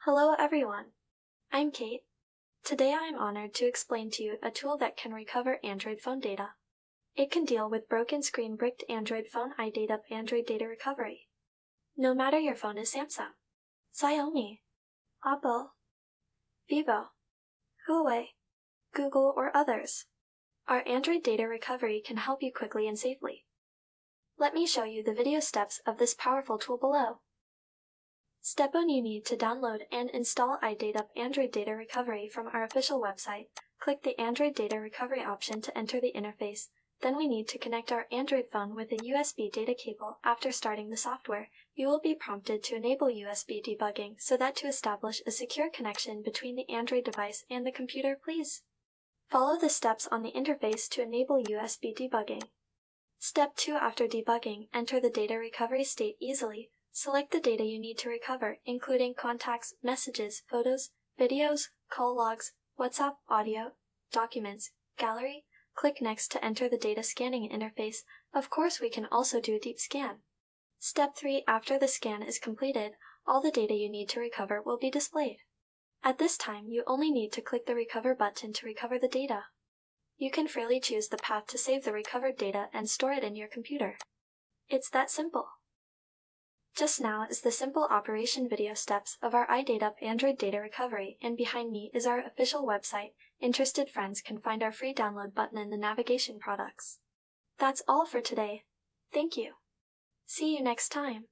Hello everyone, I'm Kate. Today I am honored to explain to you a tool that can recover Android phone data. It can deal with broken screen bricked Android phone iData Android data recovery. No matter your phone is Samsung, Xiaomi, Oppo, Vivo, Huawei, Google, or others, our Android data recovery can help you quickly and safely. Let me show you the video steps of this powerful tool below. Step 1. You need to download and install iData Android Data Recovery from our official website. Click the Android Data Recovery option to enter the interface. Then we need to connect our Android phone with a USB data cable. After starting the software, you will be prompted to enable USB debugging so that to establish a secure connection between the Android device and the computer, please follow the steps on the interface to enable USB debugging. Step 2. After debugging, enter the data recovery state easily. Select the data you need to recover, including contacts, messages, photos, videos, call logs, WhatsApp, audio, documents, gallery. Click Next to enter the data scanning interface. Of course, we can also do a deep scan. Step 3. After the scan is completed, all the data you need to recover will be displayed. At this time, you only need to click the Recover button to recover the data. You can freely choose the path to save the recovered data and store it in your computer. It's that simple. Just now is the simple operation video steps of our iData Android data recovery, and behind me is our official website. Interested friends can find our free download button in the navigation products. That's all for today. Thank you. See you next time.